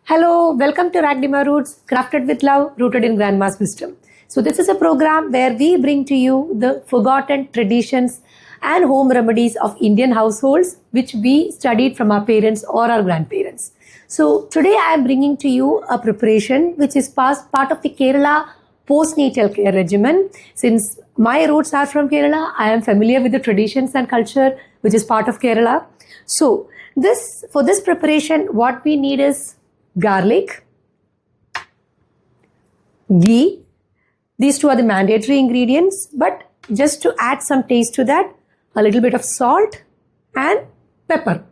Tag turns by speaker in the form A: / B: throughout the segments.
A: Hello, welcome to Ragdima Roots, crafted with love, rooted in grandma's wisdom. So this is a program where we bring to you the forgotten traditions and home remedies of Indian households, which we studied from our parents or our grandparents. So today I am bringing to you a preparation which is part of the Kerala postnatal care regimen. Since my roots are from Kerala, I am familiar with the traditions and culture which is part of Kerala. So for this preparation, what we need is garlic, ghee. These two are the mandatory ingredients, but just to add some taste to that, a little bit of salt and pepper.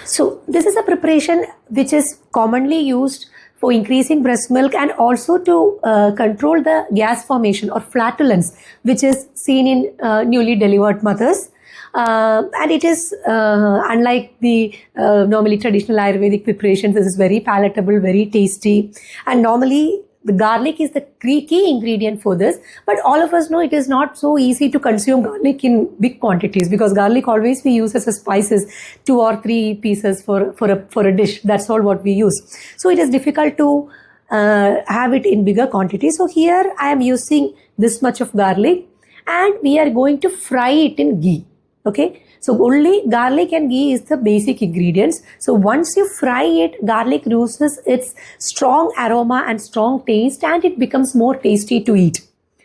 A: So this is a preparation which is commonly used for increasing breast milk and also to control the gas formation or flatulence which is seen in newly delivered mothers. And it is unlike the normally traditional Ayurvedic preparations. This is very palatable, very tasty, and normally the garlic is the key ingredient for this. But all of us know it is not so easy to consume garlic in big quantities, because garlic always we use as a spices, 2 or 3 pieces for a dish. That's all what we use. So it is difficult to have it in bigger quantities. So here I am using this much of garlic, and we are going to fry it in ghee. Okay, so only garlic and ghee is the basic ingredients. So once you fry it, garlic loses its strong aroma and strong taste, and it becomes more tasty to eat.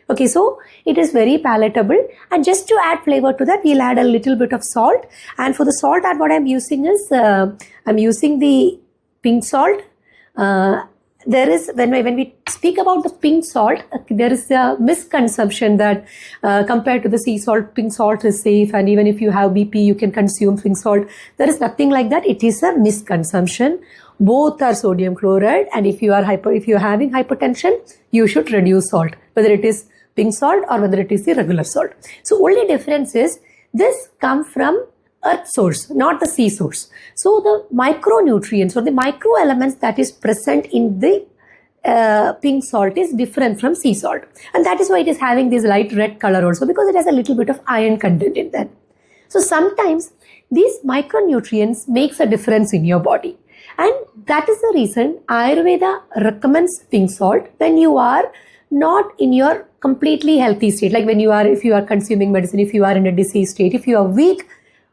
A: Okay, so it is very palatable, and just to add flavor to that, we'll add a little bit of salt. And for the salt, what I'm using is I'm using the pink salt. There is, when we speak about the pink salt, there is a misconception that compared to the sea salt, pink salt is safe, and even if you have BP, you can consume pink salt. There is nothing like that. It is a misconception. Both are sodium chloride, and if you are having hypertension, you should reduce salt, whether it is pink salt or whether it is the regular salt. So only difference is this comes from earth source, not the sea source. So the micronutrients or the microelements that is present in the pink salt is different from sea salt, and that is why it is having this light red color also, because it has a little bit of iron content in that. So sometimes these micronutrients makes a difference in your body, and that is the reason Ayurveda recommends pink salt when you are not in your completely healthy state, like if you are consuming medicine, if you are in a disease state, if you are weak,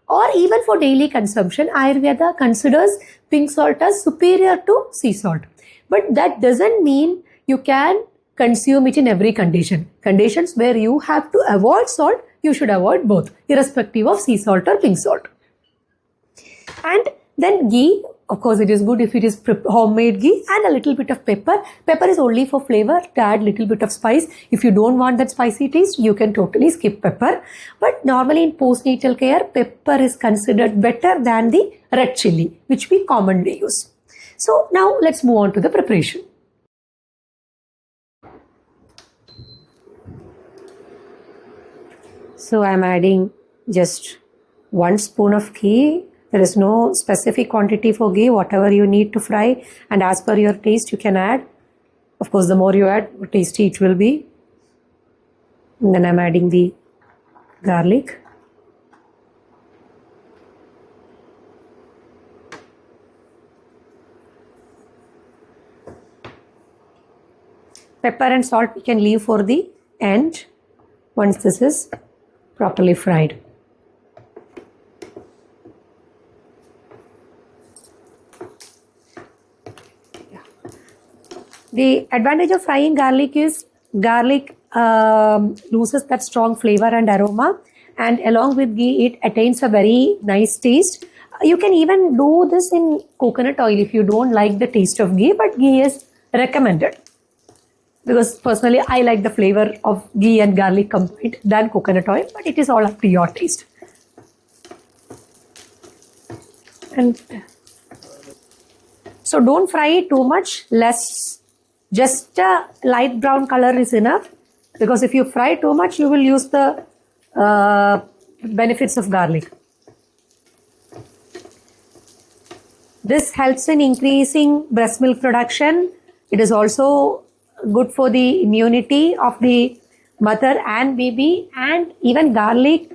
A: or even for daily consumption. Ayurveda considers pink salt as superior to sea salt. But that doesn't mean you can consume it in every condition. Conditions where you have to avoid salt, you should avoid both, irrespective of sea salt or pink salt. And then ghee, of course it is good if it is homemade ghee, and a little bit of pepper. Pepper is only for flavor, to add little bit of spice. If you don't want that spicy taste, you can totally skip pepper. But normally in postnatal care, pepper is considered better than the red chili, which we commonly use. So now let's move on to the preparation. So I am adding just 1 spoon of ghee. There is no specific quantity for ghee, whatever you need to fry, and as per your taste you can add. Of course, the more you add, the more tasty it will be. And then I'm adding the garlic. Pepper and salt we can leave for the end once this is properly fried. The advantage of frying garlic is garlic loses that strong flavor and aroma, and along with ghee it attains a very nice taste. You can even do this in coconut oil if you don't like the taste of ghee, but ghee is recommended, because personally I like the flavor of ghee and garlic combined than coconut oil, but it is all up to your taste. And so don't fry it too much, less. Just a light brown color is enough, because if you fry too much, you will lose the benefits of garlic. This helps in increasing breast milk production. It is also good for the immunity of the mother and baby, and even garlic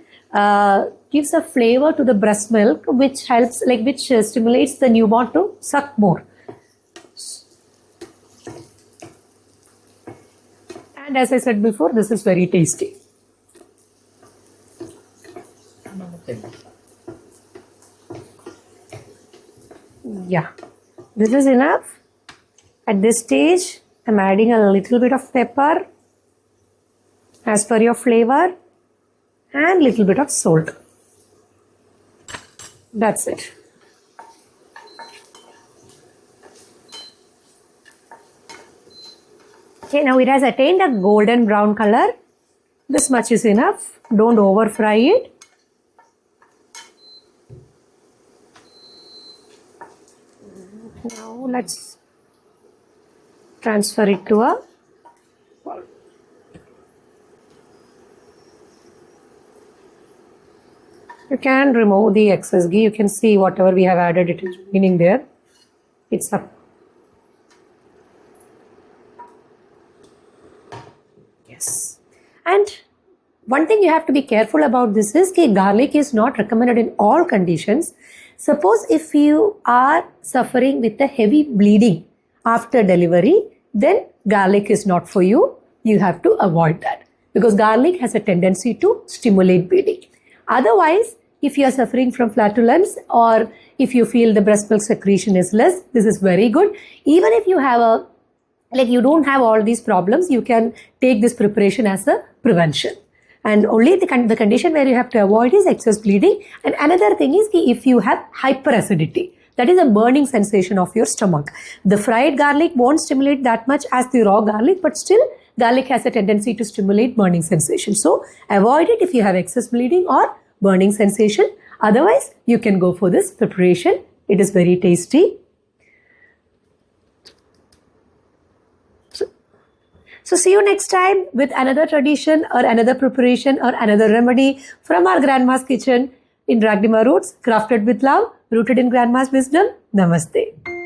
A: gives a flavor to the breast milk, which helps, which stimulates the newborn to suck more. And as I said before, this is very tasty. Yeah, this is enough. At this stage, I'm adding a little bit of pepper as per your flavor and little bit of salt. That's it. Okay, now it has attained a golden brown color. This much is enough. Don't over fry it. Now let's transfer it to a bowl. You can remove the excess ghee. You can see whatever we have added, it is remaining there. It's up. Yes. And one thing you have to be careful about this is that garlic is not recommended in all conditions. Suppose if you are suffering with a heavy bleeding after delivery, then garlic is not for you. You have to avoid that because garlic has a tendency to stimulate bleeding. Otherwise, if you are suffering from flatulence or if you feel the breast milk secretion is less, this is very good. Even if you have you don't have all these problems, you can take this preparation as a prevention. And only the condition where you have to avoid is excess bleeding. And another thing is if you have hyperacidity, that is a burning sensation of your stomach. The fried garlic won't stimulate that much as the raw garlic, but still garlic has a tendency to stimulate burning sensation. So avoid it if you have excess bleeding or burning sensation. Otherwise, you can go for this preparation. It is very tasty. So see you next time with another tradition or another preparation or another remedy from our grandma's kitchen in Ragdima Roots, crafted with love, rooted in grandma's wisdom. Namaste.